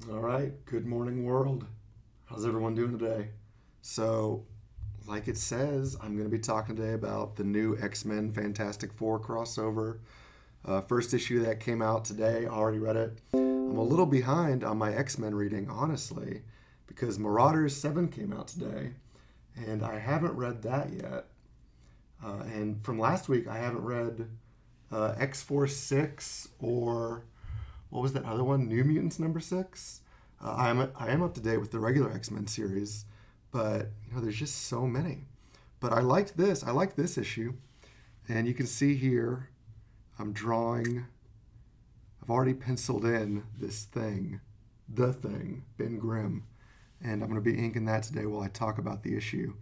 All right, good morning, world. How's everyone doing today? So, like it says, I'm going to be talking today about the new X-Men Fantastic Four crossover. First issue that came out today, I already read it. I'm a little behind on my X-Men reading, honestly, because Marauders 7 came out today, and I haven't read that yet. And from last week, I haven't read X-Force 6 or what was that other one? New Mutants number 6. I am up to date with the regular X-Men series, but there's just so many. But I liked this. I liked this issue, and you can see here, I'm drawing. I've already penciled in this thing, the thing, Ben Grimm, and I'm going to be inking that today while I talk about the issue.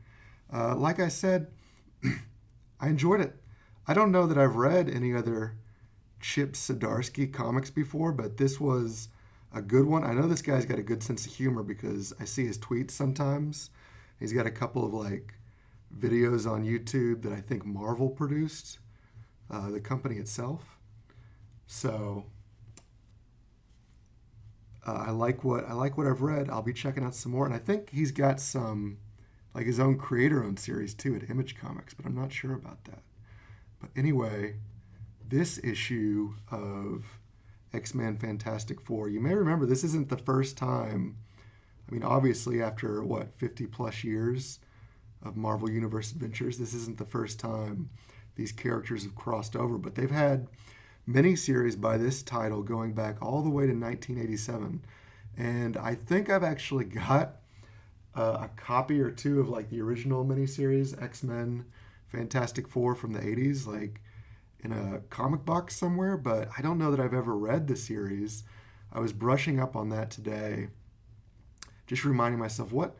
Like I said, I enjoyed it. I don't know that I've read any other Chip Zdarsky comics before, but this was a good one. I know this guy's got a good sense of humor because I see his tweets sometimes. He's got a couple of videos on YouTube that I think Marvel produced, the company itself. So I like what I've read. I'll be checking out some more, and I think he's got some his own creator-owned series too at Image Comics, but I'm not sure about that. But anyway, this issue of X-Men Fantastic Four, you may remember this isn't the first time. I mean, obviously, after 50 plus years of Marvel Universe adventures, this isn't the first time these characters have crossed over, but they've had miniseries by this title going back all the way to 1987. And I think I've actually got a copy or two of the original miniseries, X-Men Fantastic Four from the 80s, in a comic box somewhere, but I don't know that I've ever read the series. I was brushing up on that today, just reminding myself what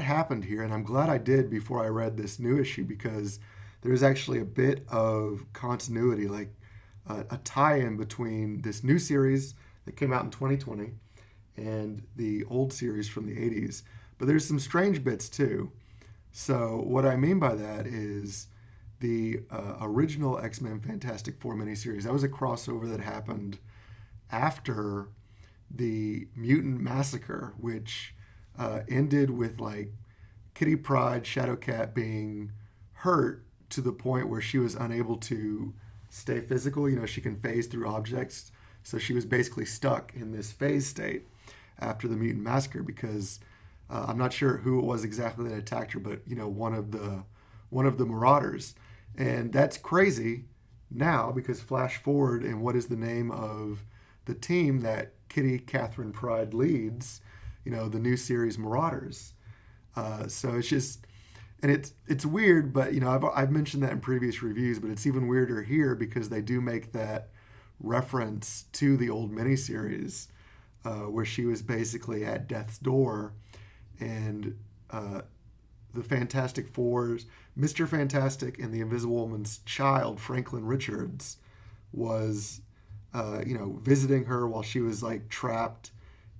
happened here, and I'm glad I did before I read this new issue because there's actually a bit of continuity, a tie-in between this new series that came out in 2020 and the old series from the 80s. But there's some strange bits too. So what I mean by that is the original X-Men Fantastic Four miniseries, that was a crossover that happened after the Mutant Massacre, which ended with Kitty Pryde, Shadowcat being hurt to the point where she was unable to stay physical. She can phase through objects. So she was basically stuck in this phase state after the Mutant Massacre because I'm not sure who it was exactly that attacked her, but one of the Marauders. And that's crazy now because flash forward, and what is the name of the team that Kitty Catherine Pryde leads? The new series Marauders. So it's just, and it's weird, but I've mentioned that in previous reviews, but it's even weirder here because they do make that reference to the old miniseries where she was basically at death's door, and the Fantastic Fours, Mr. Fantastic and the Invisible Woman's child, Franklin Richards, was, visiting her while she was trapped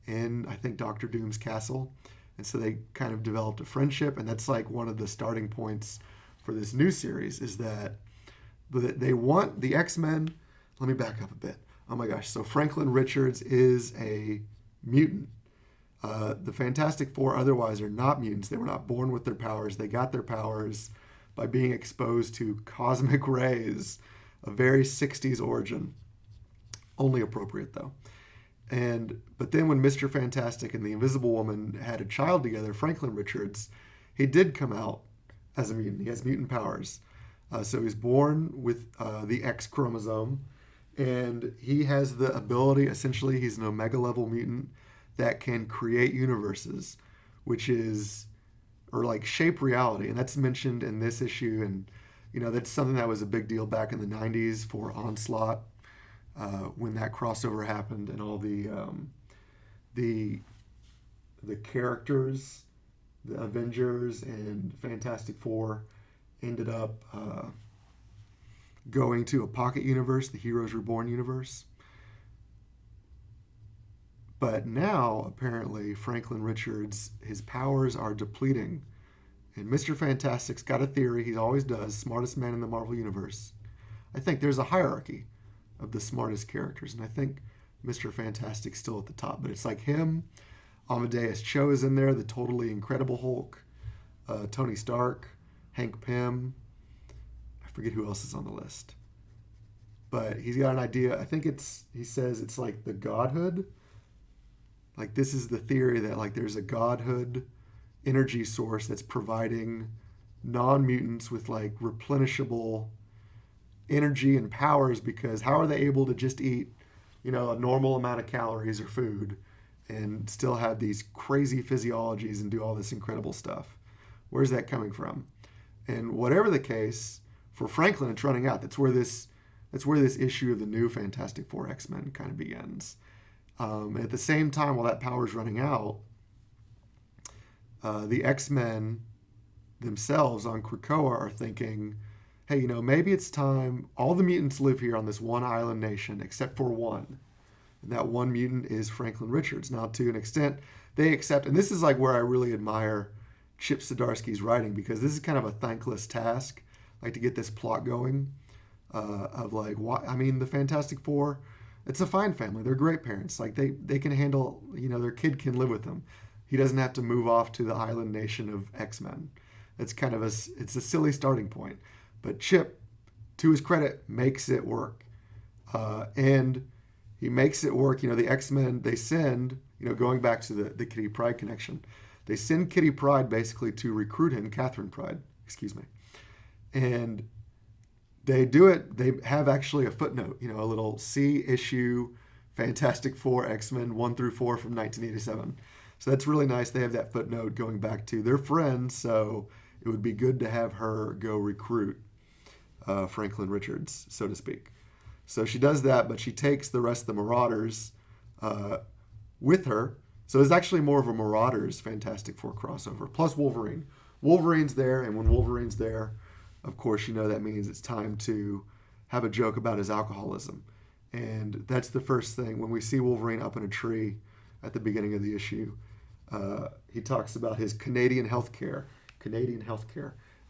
in, I think, Doctor Doom's castle. And so they kind of developed a friendship, and that's one of the starting points for this new series is that they want the X-Men. Let me back up a bit. Oh my gosh. So Franklin Richards is a mutant. The Fantastic Four otherwise are not mutants. They were not born with their powers. They got their powers by being exposed to cosmic rays, a very 60s origin. Only appropriate, though. But then when Mr. Fantastic and the Invisible Woman had a child together, Franklin Richards, he did come out as a mutant. He has mutant powers. So he's born with the X chromosome, and he has the ability, essentially, he's an Omega level mutant that can create universes, which is, or shape reality. And that's mentioned in this issue. And, that's something that was a big deal back in the 90s for Onslaught when that crossover happened, and all the characters, the Avengers and Fantastic Four ended up going to a pocket universe, the Heroes Reborn universe. But now, apparently, Franklin Richards, his powers are depleting. And Mr. Fantastic's got a theory, he always does, smartest man in the Marvel Universe. I think there's a hierarchy of the smartest characters, and I think Mr. Fantastic still at the top, but it's like him. Amadeus Cho is in there, the totally incredible Hulk, Tony Stark, Hank Pym. I forget who else is on the list. But he's got an idea. I think he says it's like the godhood. Like this is the theory that like there's a godhood energy source that's providing non-mutants with like replenishable energy and powers, because how are they able to just eat, a normal amount of calories or food and still have these crazy physiologies and do all this incredible stuff? Where's that coming from? And whatever the case, for Franklin, it's running out. That's where this issue of the new Fantastic Four X-Men kind of begins. At the same time, while that power is running out, the X-Men themselves on KRAKOA are thinking, hey, maybe it's time. All the mutants live here on this one island nation, except for one. And that one mutant is Franklin Richards. Now, to an extent, they accept, and this is like where I really admire Chip Zdarsky's writing, because this is kind of a thankless task, like to get this plot going, of like, why? I mean, the Fantastic Four, it's a fine family. They're great parents. Like they can handle, their kid can live with them. He doesn't have to move off to the island nation of X-Men. It's kind of it's a silly starting point. But Chip, to his credit, makes it work. And he makes it work. The X-Men, they send, going back to the Kitty Pryde connection, they send Kitty Pryde basically to recruit him, Catherine Pryde, excuse me. And they do it, they have actually a footnote, a little C issue Fantastic Four X-Men 1 through 4 from 1987. So that's really nice. They have that footnote going back to their friends, so it would be good to have her go recruit Franklin Richards, so to speak. So she does that, but she takes the rest of the Marauders with her. So it's actually more of a Marauders Fantastic Four crossover, plus Wolverine. Wolverine's there, and when Wolverine's there, of course, that means it's time to have a joke about his alcoholism. And that's the first thing. When we see Wolverine up in a tree at the beginning of the issue, he talks about his Canadian healthcare,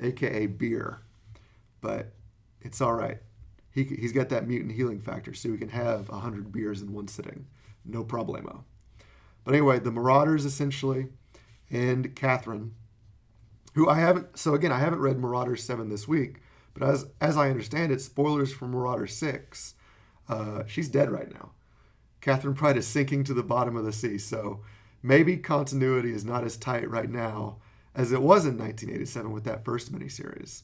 a.k.a. beer. But it's all right. He's got that mutant healing factor, so he can have 100 beers in one sitting. No problemo. But anyway, the Marauders essentially, and Catherine, who I haven't read Marauders 7 this week, but as I understand it, spoilers for Marauders 6, she's dead right now. Catherine Pryde is sinking to the bottom of the sea, so maybe continuity is not as tight right now as it was in 1987 with that first miniseries,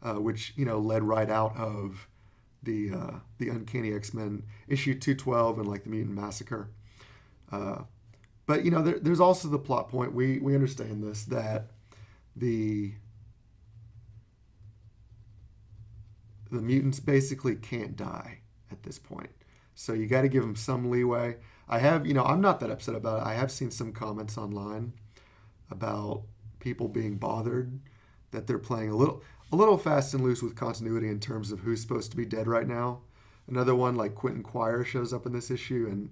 which, led right out of the Uncanny X-Men issue 212 and like the Mutant Massacre. But, there's also the plot point. We understand this, that the mutants basically can't die at this point. So you got to give them some leeway. I'm not that upset about it. I have seen some comments online about people being bothered that they're playing a little fast and loose with continuity in terms of who's supposed to be dead right now. Another one, like Quentin Quire, shows up in this issue, and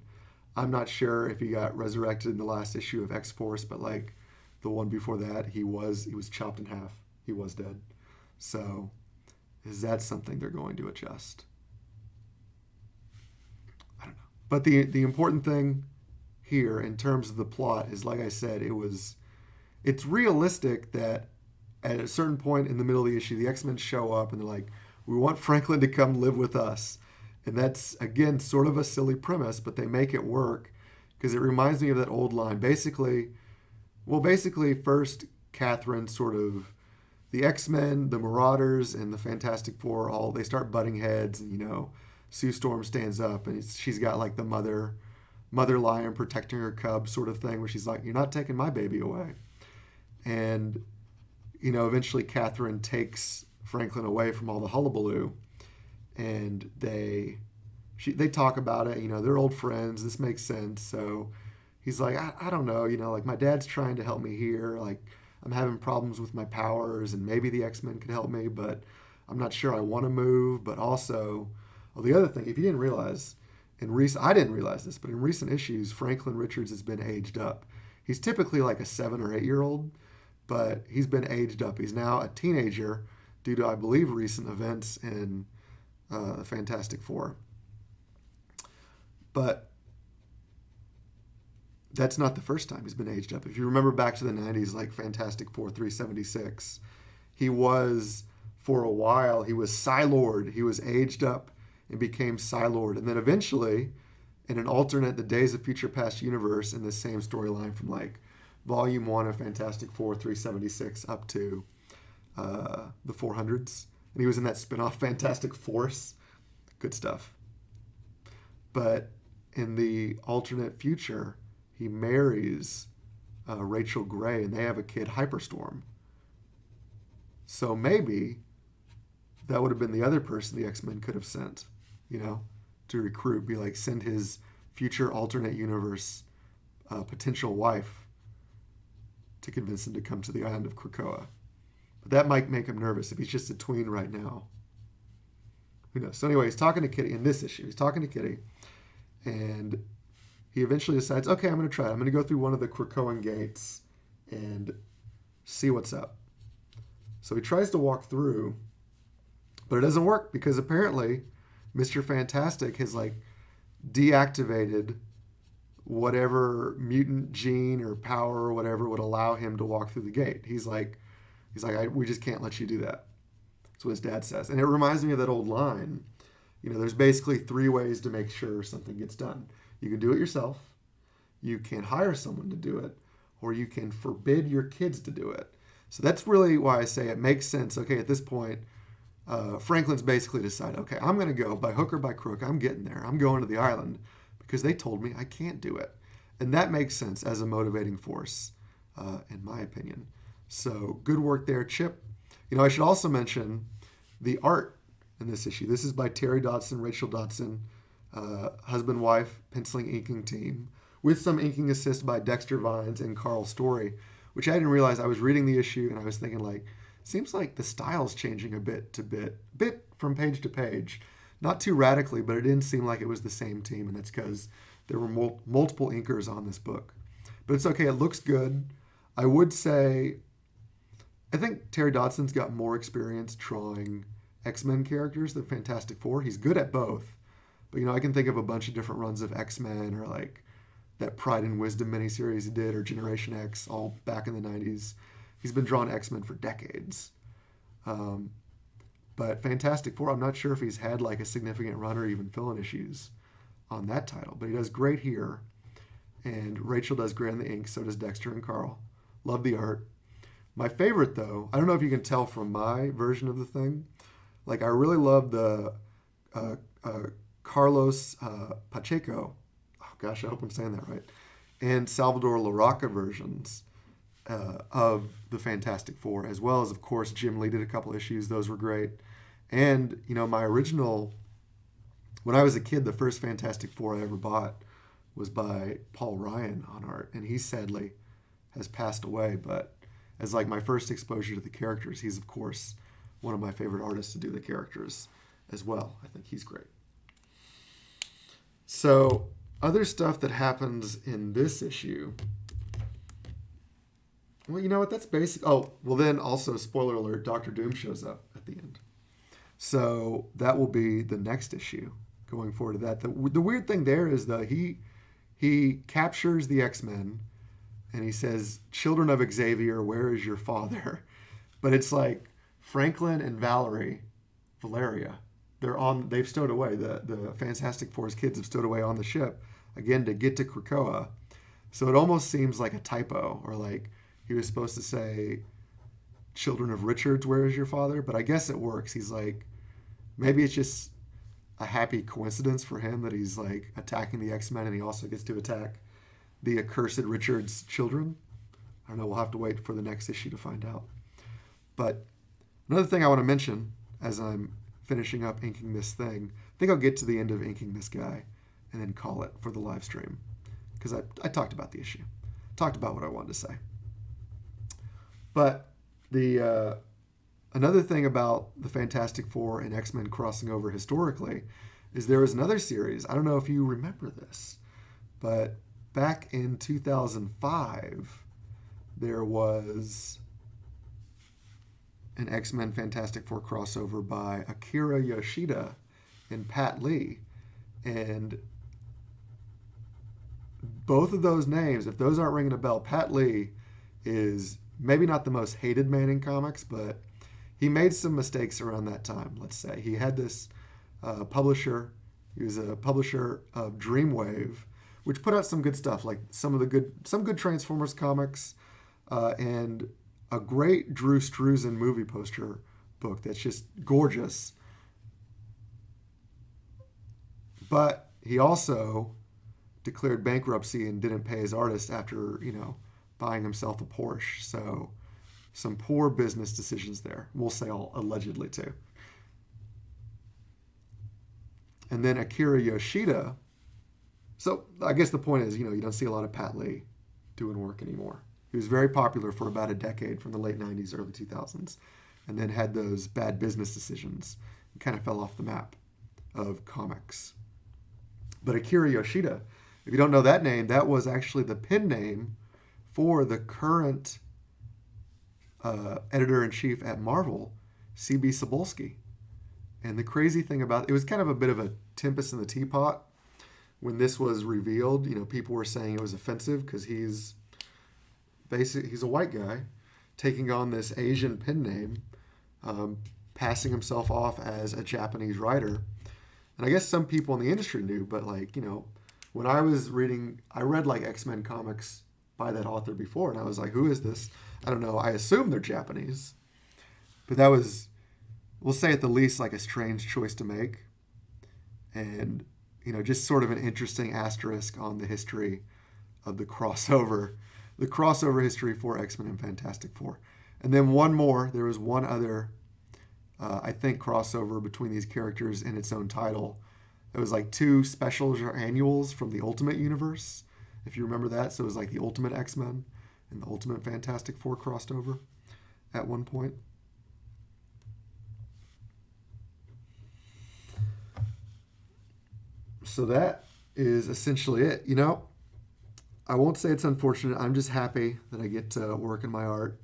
I'm not sure if he got resurrected in the last issue of X-Force, but like the one before that, he was chopped in half. He was dead. So is that something they're going to adjust? I don't know. But the important thing here in terms of the plot is, like I said, it's realistic that at a certain point in the middle of the issue, the X-Men show up and they're like, we want Franklin to come live with us. And that's, again, sort of a silly premise, but they make it work because it reminds me of that old line. Basically, first, Catherine the X-Men, the Marauders, and the Fantastic Four, they start butting heads, and, Sue Storm stands up, and she's got, like, the mother lion protecting her cub sort of thing, where she's like, you're not taking my baby away. And, eventually Catherine takes Franklin away from all the hullabaloo, and they talk about it, they're old friends, this makes sense, so he's like, I don't know, like my dad's trying to help me here, like I'm having problems with my powers, and maybe the X-Men could help me, but I'm not sure I want to move. But also, the other thing, if you didn't realize, I didn't realize this, but in recent issues, Franklin Richards has been aged up. He's typically like a 7 or 8 year old, but he's been aged up. He's now a teenager due to, I believe, recent events in the Fantastic Four. But that's not the first time he's been aged up. If you remember back to the 90s, like Fantastic Four 376, he was, for a while, he was psi-lord. He was aged up and became psi-lord. And then eventually, in an alternate The Days of Future Past universe, in the same storyline from like Volume 1 of Fantastic Four 376 up to the 400s. And he was in that spin-off Fantastic Force. Good stuff. But in the alternate future, he marries Rachel Gray, and they have a kid, Hyperstorm. So maybe that would have been the other person the X-Men could have sent, to recruit. Be like, send his future alternate universe potential wife to convince him to come to the island of KRAKOA. But that might make him nervous if he's just a tween right now. Who knows? So anyway, he's talking to Kitty in this issue. He's talking to Kitty, and he eventually decides, okay, I'm going to try it. I'm going to go through one of the KRAKOan gates and see what's up. So he tries to walk through, but it doesn't work because apparently Mr. Fantastic has like deactivated whatever mutant gene or power or whatever would allow him to walk through the gate. He's like, we just can't let you do that. That's what his dad says. And it reminds me of that old line. There's basically 3 ways to make sure something gets done. You can do it yourself, you can hire someone to do it, or you can forbid your kids to do it. So that's really why I say it makes sense. Okay, at this point, Franklin's basically decided, okay, I'm going to go by hook or by crook. I'm getting there. I'm going to the island because they told me I can't do it. And that makes sense as a motivating force, in my opinion. So good work there, Chip. I should also mention the art in this issue. This is by Terry Dodson, Rachel Dodson, husband-wife penciling inking team, with some inking assist by Dexter Vines and Carl Story, which I didn't realize. I was reading the issue and I was thinking, like, seems like the style's changing a bit from page to page. Not too radically, but it didn't seem like it was the same team, and that's because there were multiple inkers on this book. But it's okay. It looks good. I would say, I think Terry Dodson's got more experience drawing X-Men characters than Fantastic Four. He's good at both. But, I can think of a bunch of different runs of X-Men, or like that Pride and Wisdom miniseries he did, or Generation X, all back in the 90s. He's been drawing X-Men for decades. But Fantastic Four, I'm not sure if he's had like a significant run or even fill-in issues on that title. But he does great here. And Rachel does great in the ink, so does Dexter and Carl. Love the art. My favorite, though, I don't know if you can tell from my version of the thing, like I really love the Carlos Pacheco, oh gosh, I hope I'm saying that right, and Salvador Larroca versions of the Fantastic Four, as well as, of course, Jim Lee did a couple issues. Those were great. And, my original, when I was a kid, the first Fantastic Four I ever bought was by Paul Ryan on art, and he sadly has passed away, but as like my first exposure to the characters, he's, of course, one of my favorite artists to do the characters as well. I think he's great. So, other stuff that happens in this issue. Well, you know what? That's basic. Oh, well, then also, spoiler alert, Doctor Doom shows up at the end. So, that will be the next issue going forward to that. The weird thing there is, though, he captures the X-Men and he says, "Children of Xavier, where is your father?" But it's like Franklin and Valeria, they've stowed away. The Fantastic Four's kids have stowed away on the ship, again, to get to KRAKOA. So it almost seems like a typo, or like he was supposed to say, "Children of Richards, where is your father?" But I guess it works. He's like, maybe it's just a happy coincidence for him that he's like attacking the X-Men and he also gets to attack the accursed Richards' children. I don't know. We'll have to wait for the next issue to find out. But another thing I want to mention as I'm finishing up inking this thing, I think I'll get to the end of inking this guy and then call it for the live stream, because I talked about the issue, talked about what I wanted to say. But the another thing about the Fantastic Four and X-Men crossing over historically is there was another series. I don't know if you remember this, but back in 2005, there was an X-Men Fantastic Four crossover by Akira Yoshida and Pat Lee. And both of those names, if those aren't ringing a bell, Pat Lee is maybe not the most hated man in comics, but he made some mistakes around that time, let's say. He had this publisher. He was a publisher of Dreamwave, which put out some good stuff, like some good Transformers comics, and a great Drew Struzan movie poster book that's just gorgeous. But he also declared bankruptcy and didn't pay his artist after, buying himself a Porsche. So some poor business decisions there. We'll say all allegedly too. And then Akira Yoshida. So I guess the point is, you don't see a lot of Pat Lee doing work anymore. He was very popular for about a decade from the late 90s, early 2000s, and then had those bad business decisions and kind of fell off the map of comics. But Akira Yoshida, if you don't know that name, that was actually the pen name for the current editor-in-chief at Marvel, C.B. Cebulski. And the crazy thing about it was kind of a bit of a tempest in the teapot when this was revealed. People were saying it was offensive because he's a white guy taking on this Asian pen name, passing himself off as a Japanese writer. And I guess some people in the industry knew, but when I was reading, I read like X-Men comics by that author before, and I was like, who is this? I don't know. I assume they're Japanese. But that was, we'll say at the least, like a strange choice to make. And, just sort of an interesting asterisk on the history of the crossover history for X-Men and Fantastic Four. And then one more, there was one other, I think, crossover between these characters in its own title. It was like 2 specials or annuals from the Ultimate Universe, if you remember that. So it was like the Ultimate X-Men and the Ultimate Fantastic Four crossed over at one point. So that is essentially it. I won't say it's unfortunate. I'm just happy that I get to work in my art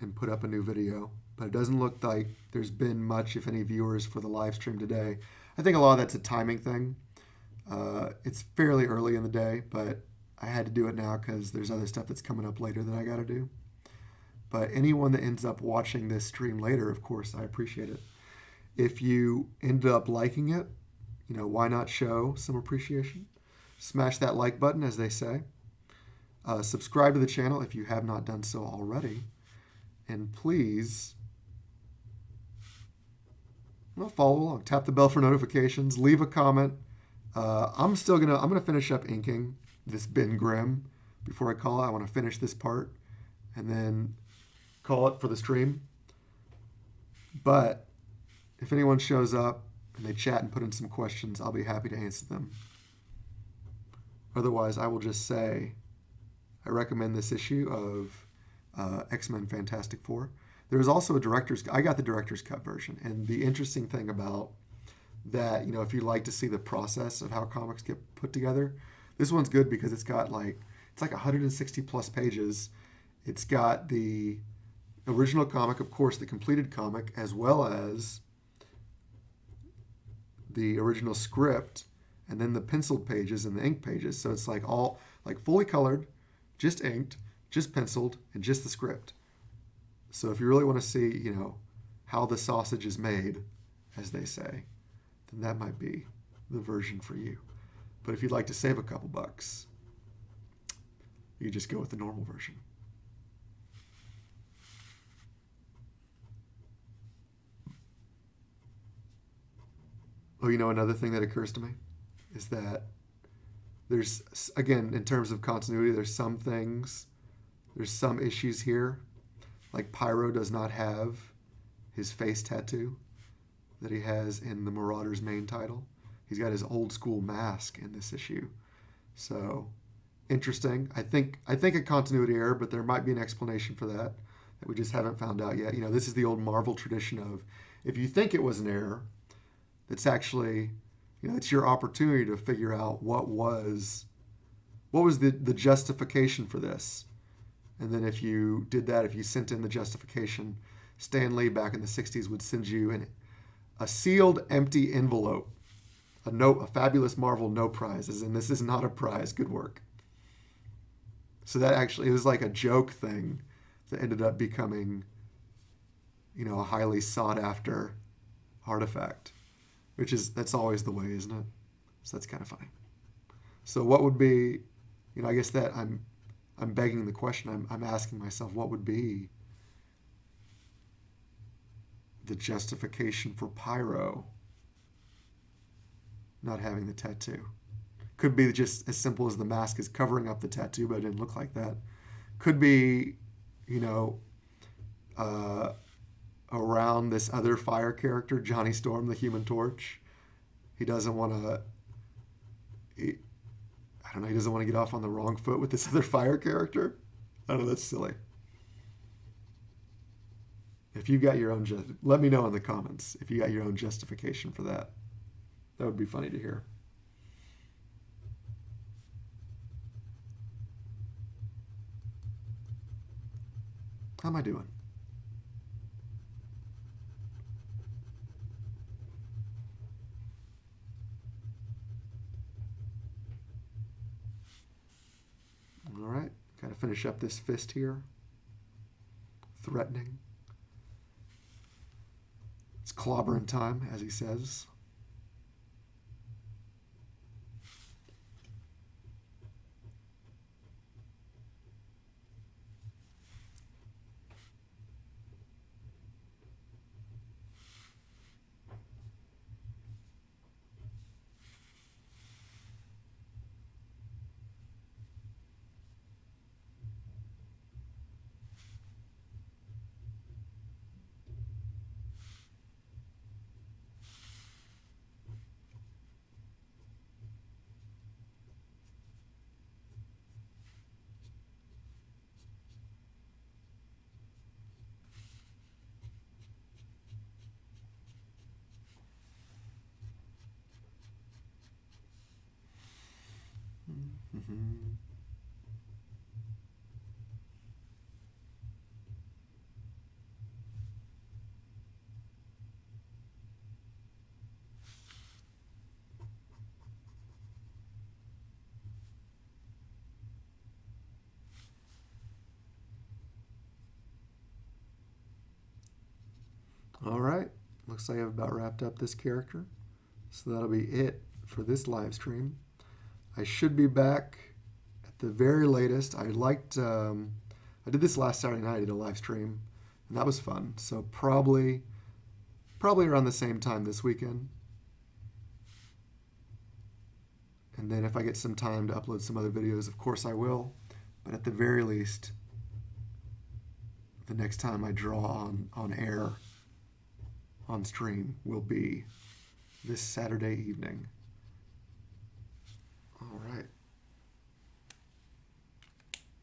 and put up a new video. But it doesn't look like there's been much, if any, viewers for the live stream today. I think a lot of that's a timing thing. It's fairly early in the day, but I had to do it now because there's other stuff that's coming up later that I got to do. But anyone that ends up watching this stream later, of course, I appreciate it. If you end up liking it, why not show some appreciation? Smash that like button, as they say. Subscribe to the channel if you have not done so already. And please, follow along. Tap the bell for notifications. Leave a comment. I'm gonna finish up inking this Ben Grimm before I call it. I want to finish this part and then call it for the stream. But if anyone shows up and they chat and put in some questions, I'll be happy to answer them. Otherwise, I will just say I recommend this issue of X-Men Fantastic Four. There is also I got the director's cut version. And the interesting thing about that, if you like to see the process of how comics get put together, this one's good because it's got it's like 160 plus pages. It's got the original comic, of course, the completed comic, as well as the original script, and then the penciled pages and the ink pages. So it's all fully colored, just inked, just penciled, and just the script. So if you really want to see, how the sausage is made, as they say, then that might be the version for you. But if you'd like to save a couple bucks, you just go with the normal version. Oh, another thing that occurs to me is that there's, again, in terms of continuity, there's some issues here. Like Pyro does not have his face tattoo that he has in the Marauders main title. He's got his old school mask in this issue. So interesting. I think a continuity error, but there might be an explanation for that we just haven't found out yet. This is the old Marvel tradition of, if you think it was an error, that's actually, it's your opportunity to figure out what was the justification for this. And then if you did that, if you sent in the justification, Stan Lee back in the 60s would send you a sealed empty envelope, a fabulous Marvel no prize, as in this is not a prize, good work. So that actually, it was like a joke thing that ended up becoming, you know, a highly sought after artifact, that's always the way, isn't it? So that's kind of funny. So what would be, you know, I guess that I'm begging the question. I'm asking myself, what would be the justification for Pyro not having the tattoo? Could be just as simple as the mask is covering up the tattoo, but it didn't look like that. Could be, you know, around this other fire character, Johnny Storm, the Human Torch. He doesn't want to. I don't know. He doesn't want to get off on the wrong foot with this other fire character. I don't know. That's silly. If you got your own, let me know in the comments if you got your own justification for that. That would be funny to hear. How am I doing? All right, got to finish up this fist here. Threatening. It's clobbering time, as he says. Mm-hmm. All right, looks like I've about wrapped up this character. So that'll be it for this live stream. I should be back at the very latest. I did this last Saturday night. I did a live stream, and that was fun. So probably around the same time this weekend. And then if I get some time to upload some other videos, of course I will. But at the very least, the next time I draw on air, on stream, will be this Saturday evening. All right.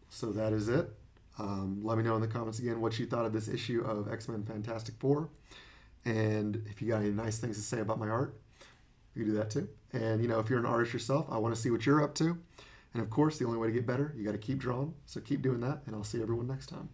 So that is it. Let me know in the comments again what you thought of this issue of X-Men Fantastic Four. And if you got any nice things to say about my art, you can do that too. And, you know, if you're an artist yourself, I want to see what you're up to. And, of course, the only way to get better, you got to keep drawing. So keep doing that, and I'll see everyone next time.